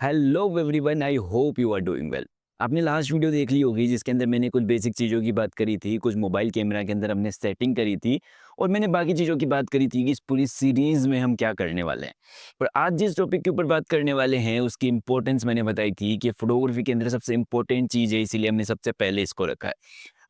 Hello everyone, I hope you are doing well. आपने last video देख ली होगी जिसके अंदर मैंने कुछ बेसिक चीज़ों की बात करी थी, कुछ मोबाइल कैमरा के अंदर हमने सेटिंग करी थी और मैंने बाकी चीज़ों की बात करी थी कि इस पूरी सीरीज़ में हम क्या करने वाले हैं। और आज जिस टॉपिक के ऊपर बात करने वाले हैं उसकी इंपॉर्टेंस मैंने बताई थी कि फोटोग्राफी के अंदर सबसे इंपॉर्टेंट चीज़ है, इसीलिए हमने सबसे पहले इसको रखा है।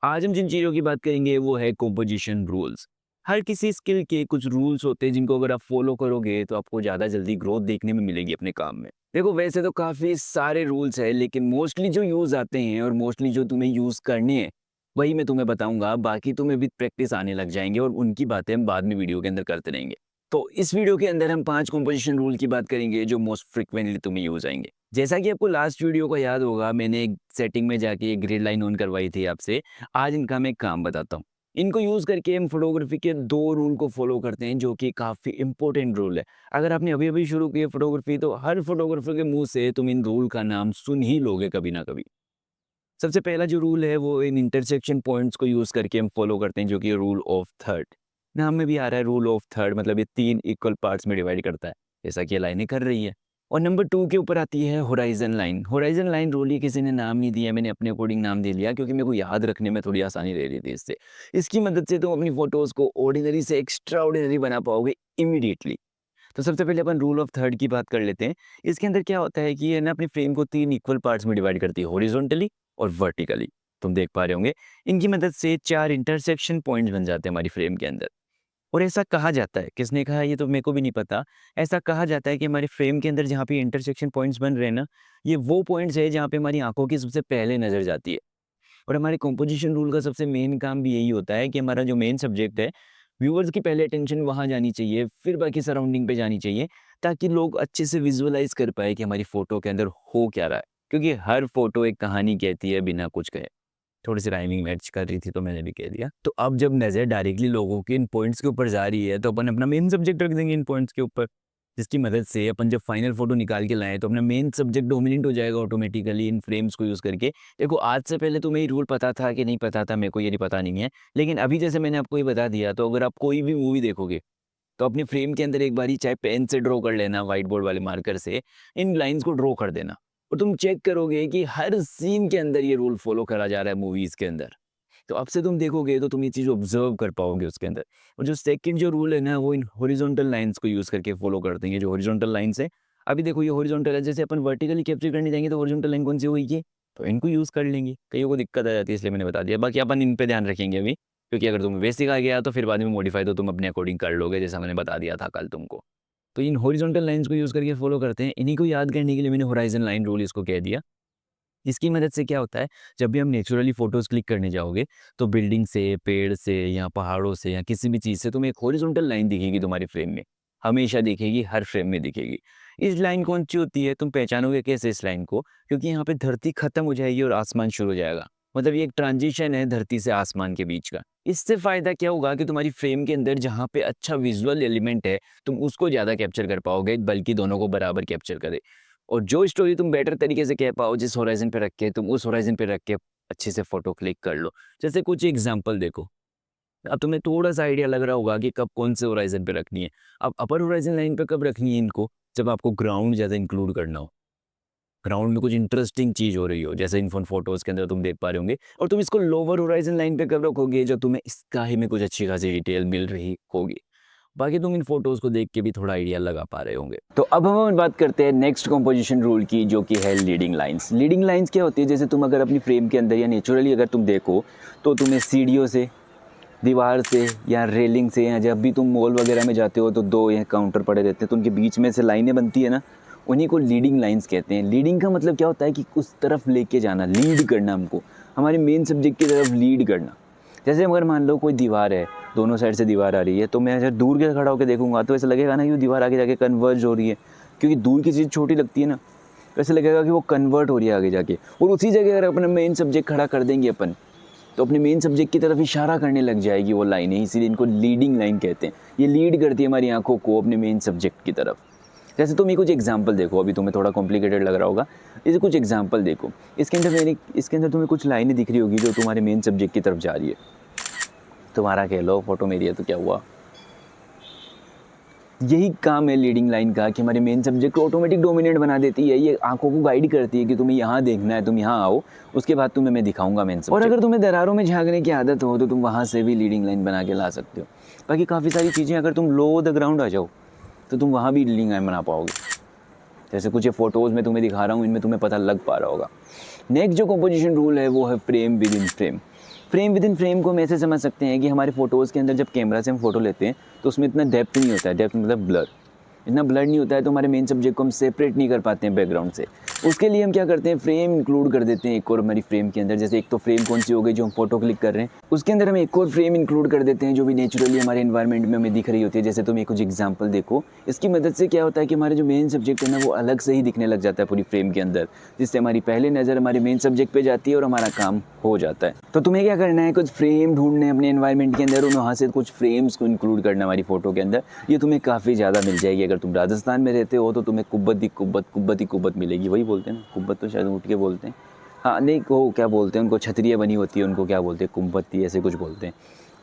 आज हम जिन चीज़ों की बात करेंगे वो है कंपोजिशन रूल्स। हर किसी स्किल के कुछ रूल्स होते हैं जिनको अगर आप फॉलो करोगे तो आपको ज़्यादा जल्दी ग्रोथ देखने में मिलेगी अपने काम में। देखो, वैसे तो काफ़ी सारे रूल्स हैं लेकिन मोस्टली जो यूज़ आते हैं और मोस्टली जो तुम्हें यूज़ करने हैं वही मैं तुम्हें बताऊंगा। बाकी तुम्हें विद प्रैक्टिस आने लग जाएंगे और उनकी बातें हम बाद में वीडियो के अंदर करते रहेंगे। तो इस वीडियो के अंदर हम 5 कंपोजिशन रूल की बात करेंगे जो मोस्ट फ्रिक्वेंटली तुम्हें यूज़ आएंगे। जैसा कि आपको लास्ट वीडियो को याद होगा, मैंने एक सेटिंग में जाके एक ग्रिड लाइन ऑन करवाई थी आपसे। आज इनका मैं एक काम बताता हूँ। इनको यूज़ करके हम फोटोग्राफी के 2 रूल को फॉलो करते हैं जो कि काफ़ी इंपॉर्टेंट रूल है। अगर आपने अभी-अभी शुरू की है फोटोग्राफी तो हर फोटोग्राफर के मुँह से तुम इन रूल का नाम सुन ही लोगे कभी ना कभी। सबसे पहला जो रूल है वो इन इंटरसेक्शन पॉइंट्स को यूज़ करके हम फॉलो करते हैं जो कि रूल ऑफ थर्ड। नाम में भी आ रहा है रूल ऑफ थर्ड, मतलब ये 3 इक्वल पार्ट्स में डिवाइड करता है, जैसा कि ये लाइनें कर रही है। और नंबर 2 के ऊपर आती है horizon line. Horizon line rule ये किसी ने नाम नहीं दिया, मैंने अपने अकॉर्डिंग नाम दे लिया क्योंकि मेरे को याद रखने में थोड़ी आसानी रह रही थी इससे। इसकी मदद से तुम अपनी फ़ोटोज़ को ऑर्डिनरी से एक्स्ट्रा ऑर्डिनरी बना पाओगे इमीडिएटली। तो सबसे पहले अपन रूल ऑफ थर्ड की बात कर लेते हैं। इसके अंदर क्या होता है कि ये ना अपनी फ्रेम को 3 इक्वल पार्ट्स में डिवाइड करती है, हॉरिज़ॉन्टली और वर्टिकली। तुम देख पा रहे होंगे। इनकी मदद से 4 इंटरसेक्शन पॉइंट्स बन जाते हैं हमारी फ्रेम के अंदर। और ऐसा कहा जाता है, किसने कहा ये तो मेरे को भी नहीं पता। ऐसा कहा जाता है कि हमारी फ्रेम के अंदर जहाँ पे इंटरसेक्शन पॉइंट्स बन रहे हैं ना, ये वो पॉइंट्स है जहाँ पे हमारी आँखों की सबसे पहले नज़र जाती है। और हमारे कंपोजिशन रूल का सबसे मेन काम भी यही होता है कि हमारा जो मेन सब्जेक्ट है, व्यूअर्स की पहले अटेंशन वहाँ जानी चाहिए, फिर बाकी सराउंडिंग पे जानी चाहिए, ताकि लोग अच्छे से विजुअलाइज़ कर पाएँ कि हमारी फ़ोटो के अंदर हो क्या रहा है। क्योंकि हर फ़ोटो एक कहानी कहती है बिना कुछ कहे। थोड़ी-सी राइमिंग मैच कर रही थी तो मैंने भी कह दिया। तो अब जब नज़र डायरेक्टली लोगों की इन पॉइंट्स के ऊपर जा रही है, तो अपन अपना मेन सब्जेक्ट रख देंगे इन पॉइंट्स के ऊपर, जिसकी मदद से अपन जब फाइनल फ़ोटो निकाल के लाएँ, तो अपना मेन सब्जेक्ट डोमिनेंट हो जाएगा ऑटोमैटिकली इन फ्रेम्स को यूज़ करके। देखो, आज से पहले तुम्हें ये रूल पता था कि नहीं पता था, मेरे को ये नहीं पता नहीं है। लेकिन अभी जैसे मैंने आपको ये बता दिया, तो अगर आप कोई भी मूवी देखोगे, तो अपनी फ्रेम के अंदर एक बारी चाहे पेन से ड्रॉ कर लेना, व्हाइट बोर्ड वाले मार्कर से, इन लाइन्स को ड्रॉ कर देना। और तुम चेक करोगे कि हर सीन के अंदर ये रूल फ़ॉलो करा जा रहा है मूवीज़ के अंदर। तो अब से तुम देखोगे तो तुम ये चीज़ ऑब्ज़र्व कर पाओगे उसके अंदर। और जो सेकंड जो रूल है ना, वो इन हॉरिज़ॉन्टल लाइन्स को यूज़ करके फ़ॉलो करते हैं। ये जो हॉरिज़ॉन्टल लाइन्स है, अभी देखो ये हॉरिज़ॉन्टल है, जैसे अपन वर्टिकली कैप्चर करने जाएँगे तो हॉरिज़ॉन्टल लाइन कौन-सी होगी ये? तो इनको यूज़ कर लेंगे। कईयों को दिक्कत आ जाती है इसलिए मैंने बता दिया। बाकी अपन इन पे ध्यान रखेंगे अभी, क्योंकि अगर तुम्हें बेसिक आ गया तो फिर बाद में मॉडिफ़ाई तो तुम अपने अकॉर्डिंग कर लोगे, जैसा मैंने बता दिया था कल तुमको। तो इन हॉरिज़ॉन्टल लाइन्स को यूज़ करके फ़ॉलो करते हैं। इन्हीं को याद करने के लिए मैंने होराइज़न लाइन रूल इसको कह दिया। इसकी मदद से क्या होता है, जब भी हम नेचुरली फ़ोटोज़ क्लिक करने जाओगे, तो बिल्डिंग से, पेड़ से या पहाड़ों से या किसी भी चीज़ से तुम्हें एक हॉरिज़ॉन्टल लाइन दिखेगी तुम्हारी फ्रेम में। हमेशा दिखेगी, हर फ्रेम में दिखेगी। इस लाइन कौन-सी होती है, तुम पहचानोगे कैसे इस लाइन को? क्योंकि यहाँ पे धरती खत्म हो जाएगी और आसमान शुरू हो जाएगा। मतलब ये एक ट्रांज़िशन है धरती से आसमान के बीच का। इससे फ़ायदा क्या होगा कि तुम्हारी फ्रेम के अंदर जहाँ पे अच्छा विज़ुअल एलिमेंट है, तुम उसको ज़्यादा कैप्चर कर पाओगे, बल्कि दोनों को बराबर कैप्चर करे। और जो स्टोरी तुम बेटर तरीके से कह पाओ जिस होराइज़न पे रख के, तुम उस होराइज़न पे रख के अच्छे से फ़ोटो क्लिक कर लो। जैसे कुछ एग्ज़ाम्पल देखो, अब तुम्हें थोड़ा-सा आइडिया लग रहा होगा कि कब कौन से होराइज़न पे रखनी है। अब अपर होराइज़न लाइन पे कब रखनी है इनको, जब आपको ग्राउंड ज़्यादा इंक्लूड करना हो। ग्राउंड में कुछ इंटरेस्टिंग चीज़ हो रही हो, जैसे इन फ़ोटोज़ के अंदर तुम देख पा रहे होंगे। और तुम इसको लोअर होराइज़न लाइन पे कब रखोगे, जब तुम्हें स्काई में कुछ अच्छी खासी डिटेल मिल रही होगी। बाकी तुम इन फ़ोटोज़ को देख के भी थोड़ा आइडिया लगा पा रहे होंगे। तो अब हम बात करते हैं नेक्स्ट कंपोज़िशन रूल की, जो कि है लीडिंग लाइन्स। लीडिंग लाइन्स क्या होती है, जैसे तुम अगर अपनी फ्रेम के अंदर या नेचुरली अगर तुम देखो, तो तुम्हें सीढ़ियों से, दीवार से या रेलिंग से, या जब भी तुम मॉल वगैरह में जाते हो तो 2 या काउंटर पड़े रहते हैं, तो उनके बीच में से लाइनें बनती है ना, उन्हीं को लीडिंग लाइन्स कहते हैं। लीडिंग का मतलब क्या होता है कि उस तरफ लेके जाना, लीड करना हमको, हमारे मेन सब्जेक्ट की तरफ लीड करना। जैसे अगर मान लो कोई दीवार है, दोनों साइड से दीवार आ रही है, तो मैं अगर दूर के खड़ा होकर देखूंगा तो ऐसा लगेगा ना कि वो दीवार आगे जाके कन्वर्ज हो रही है, क्योंकि दूर की चीज़ छोटी लगती है ना, तो ऐसा लगेगा कि वो कन्वर्ट हो रही है आगे जाके। और उसी जगह अगर अपना मेन सब्जेक्ट खड़ा कर देंगे अपन, तो अपने मेन सब्जेक्ट की तरफ इशारा करने लग जाएगी वो लाइनें, इसीलिए इनको लीडिंग लाइन कहते हैं। ये लीड करती है हमारी आंखों को अपने मेन सब्जेक्ट की तरफ। जैसे तुम ये कुछ एग्जाम्पल देखो, अभी तुम्हें थोड़ा कॉम्प्लिकेटेड लग रहा होगा, इसे कुछ एग्जाम्पल देखो। इसके अंदर तुम्हें कुछ लाइनें दिख रही होगी जो तुम्हारे मेन सब्जेक्ट की तरफ जा रही है। तुम्हारा कह लो, फोटो मेरी है तो क्या हुआ। यही काम है लीडिंग लाइन का कि हमारे मेन सब्जेक्ट को ऑटोमेटिक डोमिनेट बना देती है। ये आंखों को गाइड करती है कि तुम्हें यहाँ देखना है, तुम यहाँ आओ, उसके बाद तुम्हें मैं दिखाऊंगा मेन सब्जेक्ट। और अगर तुम्हें दरारों में झांकने की आदत हो तो तुम वहाँ से भी लीडिंग लाइन बना के ला सकते हो। बाकी काफ़ी सारी चीज़ें, अगर तुम लो द ग्राउंड आ जाओ तो तुम वहाँ भी लीडिंग लाइन बना पाओगे। जैसे कुछ ये फ़ोटोज़ में तुम्हें दिखा रहा हूँ, इनमें तुम्हें पता लग पा रहा होगा। नेक्स्ट जो कंपोजिशन रूल है वो है frame with in frame. Frame with in frame को हम ऐसे समझ सकते हैं कि हमारे फ़ोटोज़ के अंदर जब कैमरा से हम फ़ोटो लेते हैं तो उसमें इतना डेप्थ नहीं होता है। डेप्थ मतलब ब्लर, इतना ब्लर नहीं होता है, तो हमारे मेन सब्जेक्ट को हम सेपरेट नहीं कर पाते हैं बैकग्राउंड से। उसके लिए हम क्या करते हैं, फ्रेम इंक्लूड कर देते हैं एक और हमारी फ्रेम के अंदर। जैसे एक तो फ्रेम कौन सी हो गई जो हम फोटो क्लिक कर रहे हैं, उसके अंदर हम एक और फ्रेम इंक्लूड कर देते हैं जो भी नेचुरली हमारे एनवायरनमेंट में हमें दिख रही होती है। जैसे तुम एक कुछ एग्जांपल देखो, इसकी मदद से क्या होता है कि हमारे जो मेन सब्जेक्ट है ना वो अलग से ही दिखने लग जाता है पूरी फ्रेम के अंदर, जिससे हमारी पहले नज़र हमारे मेन सब्जेक्ट पे जाती है और हमारा काम हो जाता है। तो तुम्हें क्या करना है, कुछ फ्रेम ढूंढने हैं अपने एनवायरनमेंट के अंदर और वहाँ से कुछ फ्रेम्स को इंक्लूड करना हमारी फोटो के अंदर। ये तुम्हें काफ़ी ज़्यादा मिल जाएगी। अगर तुम राजस्थान में रहते हो तो तुम्हें कुब्बत ही कुब्बत मिलेगी। वही बोलते हैं ना, कुब्बत तो शायद उठ के बोलते हैं, हाँ नहीं वो क्या बोलते हैं उनको, छतरियाँ बनी होती है उनको क्या बोलते हैं, कुब्बत्ती ऐसे कुछ बोलते हैं।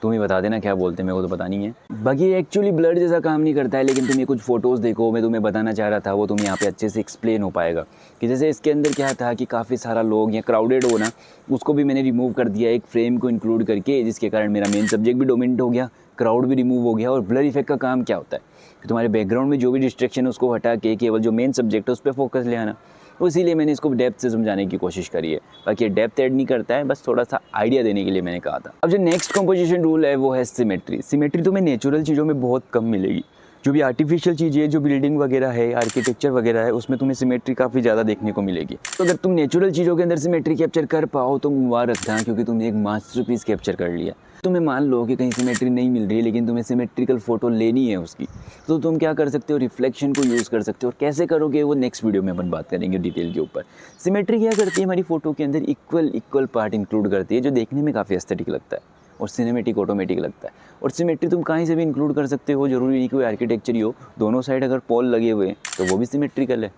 तुम ही बता देना क्या बोलते हैं, मेरे को तो पता नहीं है। बाकी एक्चुअली ब्लड जैसा काम नहीं करता है, लेकिन तुम ये कुछ फ़ोटोज़ देखो, मैं तुम्हें बताना चाह रहा था वो तुम्हें यहाँ पे अच्छे से एक्सप्लेन हो पाएगा कि जैसे इसके अंदर क्या था कि काफ़ी सारा लोग या क्राउडेड हो ना, उसको भी मैंने रिमूव कर दिया एक फ्रेम को इंक्लूड करके, जिसके कारण मेरा मेन सब्जेक्ट भी डोमिनेट हो गया, क्राउड भी रिमूव हो गया। और ब्लर इफेक्ट का काम क्या होता है कि तुम्हारे बैकग्राउंड में जो भी डिस्ट्रैक्शन है उसको हटा के केवल जो मेन सब्जेक्ट है उस पर फोकस ले आना। तो इसीलिए मैंने इसको डेप्थ से समझाने की कोशिश करी है। बाकी डेप्थ ऐड नहीं करता है, बस थोड़ा सा आइडिया देने के लिए मैंने कहा था। अब जो नेक्स्ट कंपोजिशन रूल है वो है सिमेट्री। सिमेट्री तुम्हें नेचुरल चीज़ों में बहुत कम मिलेगी। जो भी आर्टिफिशियल चीज़ें, जो बिल्डिंग वगैरह है, आर्किटेक्चर वगैरह है, उसमें तुम्हें सिमेट्री काफ़ी ज़्यादा देखने को मिलेगी। तो अगर तुम नेचुरल चीज़ों के अंदर सिमेट्री कैप्चर कर पाओ तो मुबारक था, क्योंकि तुमने एक मास्टरपीस कैप्चर कर लिया। तुम्हें मान लो कि कहीं सिमेट्री नहीं मिल रही है लेकिन तुम्हें सिमेट्रिकल फ़ोटो लेनी है उसकी, तो तुम क्या कर सकते हो, रिफ्लेक्शन को यूज़ कर सकते हो। और कैसे करोगे वो नेक्स्ट वीडियो में अपन बात करेंगे डिटेल के ऊपर। सिमेट्री क्या करती है, हमारी फ़ोटो के अंदर इक्वल पार्ट इंक्लूड करती है, जो देखने में काफ़ी एस्थेटिक लगता है और सिनेमेटिक ऑटोमेटिक लगता है। और सिमेट्री तुम कहीं से भी इंक्लूड कर सकते हो, जरूरी नहीं कोई आर्किटेक्चर ही हो। दोनों साइड अगर पोल लगे हुए हैं तो वो भी सिमेट्रिकल है।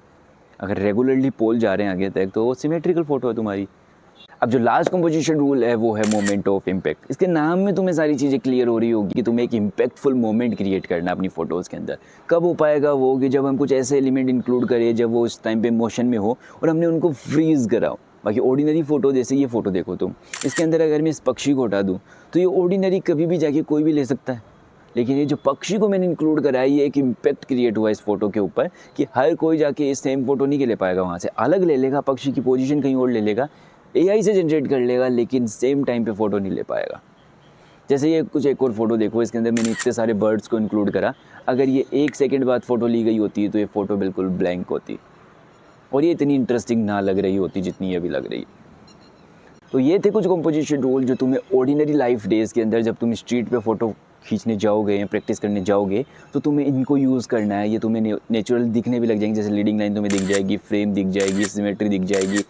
अगर रेगुलरली पोल जा रहे हैं आगे तक तो वो सिमेट्रिकल फ़ोटो है तुम्हारी। अब जो लास्ट कंपोजिशन रूल है वो है मोमेंट ऑफ इम्पैक्ट। इसके नाम में तुम्हें सारी चीज़ें क्लियर हो रही होगी कि तुम्हें एक इम्पैक्टफुल मोमेंट क्रिएट करना अपनी फ़ोटोज़ के अंदर। कब हो पाएगा वो, कि जब हम कुछ ऐसे एलिमेंट इंक्लूड करें जब वो उस टाइम पे मोशन में हो और हमने उनको फ्रीज़ कराओ। बाकी ऑर्डिनरी फ़ोटो, जैसे ये फ़ोटो देखो तुम, इसके अंदर अगर मैं इस पक्षी को हटा दूँ तो ये ऑर्डिनरी कभी भी जाके कोई भी ले सकता है, लेकिन ये जो पक्षी को मैंने इंक्लूड करा है, ये एक इम्पैक्ट क्रिएट हुआ इस फोटो के ऊपर कि हर कोई जाके इस सेम फोटो नहीं ले पाएगा, वहाँ से अलग ले लेगा, पक्षी की पोजीशन कहीं और ले लेगा, एआई से जनरेट कर लेगा, लेकिन सेम टाइम पे फ़ोटो नहीं ले पाएगा। जैसे ये कुछ एक और फ़ोटो देखो, इसके अंदर मैंने इतने सारे बर्ड्स को इंक्लूड करा। अगर ये 1 सेकेंड बाद फ़ोटो ली गई होती तो ये फ़ोटो बिल्कुल ब्लैंक होती और ये इतनी इंटरेस्टिंग ना लग रही होती जितनी ये अभी लग रही है। तो ये थे कुछ कंपोजिशन रूल जो तुम्हें ऑर्डिनरी लाइफ डेज़ के अंदर जब तुम स्ट्रीट पे फ़ोटो खींचने जाओगे या प्रैक्टिस करने जाओगे तो तुम्हें इनको यूज़ करना है। ये तुम्हें नेचुरल दिखने भी लग जाएंगे, जैसे लीडिंग लाइन तुम्हें दिख जाएगी, फ्रेम दिख जाएगी, सिमेट्री दिख जाएगी,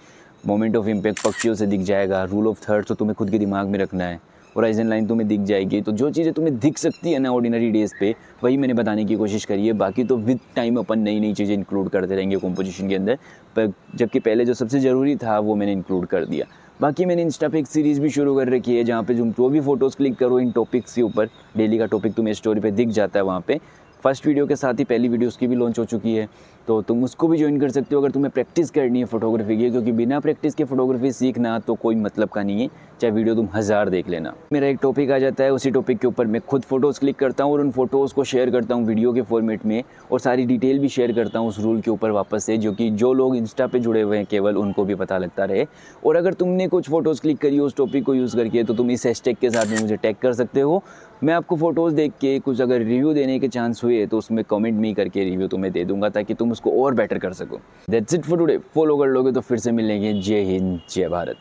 मोमेंट ऑफ इम्पैक्ट पक्षियों से दिख जाएगा, रूल ऑफ थर्ड तो तुम्हें खुद के दिमाग में रखना है, होराइजन लाइन तुम्हें दिख जाएगी। तो जो चीज़ें तुम्हें दिख सकती है ना ऑर्डिनरी डेज़ पे, वही मैंने बताने की कोशिश करी है। बाकी तो विद टाइम अपन नई नई चीज़ें इंक्लूड करते रहेंगे कंपोजिशन के अंदर, पर जबकि पहले जो सबसे ज़रूरी था वो मैंने इंक्लूड कर दिया। बाकी मैंने इंस्टा पे एक सीरीज़ भी शुरू कर रखी है जहाँ पे तुम जो भी फ़ोटोज़ क्लिक करो इन टॉपिक्स के ऊपर, डेली का टॉपिक तुम्हें स्टोरी पे दिख जाता है वहाँ पे। फर्स्ट वीडियो के साथ ही पहली वीडियो उसकी भी लॉन्च हो चुकी है, तो तुम उसको भी ज्वाइन कर सकते हो अगर तुम्हें प्रैक्टिस करनी है फोटोग्राफी की, क्योंकि बिना प्रैक्टिस के फोटोग्राफी सीखना तो कोई मतलब का नहीं है, चाहे वीडियो तुम 1000 देख लेना। मेरा एक टॉपिक आ जाता है, उसी टॉपिक के ऊपर मैं खुद फ़ोटोज़ क्लिक करता हूँ और उन फ़ोटोज़ को शेयर करता हूँ वीडियो के फॉर्मेट में, और सारी डिटेल भी शेयर करता हूँ उस रूल के ऊपर वापस से, जो कि जो लोग इंस्टा पे जुड़े हुए हैं केवल उनको भी पता लगता रहे। और अगर तुमने कुछ फ़ोटोज़ क्लिक करी हो उस टॉपिक को यूज़ करके, तो तुम इस हैशटैग के साथ में मुझे टैग कर सकते हो। मैं आपको फ़ोटोज़ देख के कुछ अगर रिव्यू देने के चांस हुए तो उसमें कमेंट में करके रिव्यू तुम्हें दे दूंगा, ताकि तुम उसको और बेटर कर सको। That's it for today. Follow कर लोगे तो फिर से मिलेंगे। जय हिंद, जय भारत।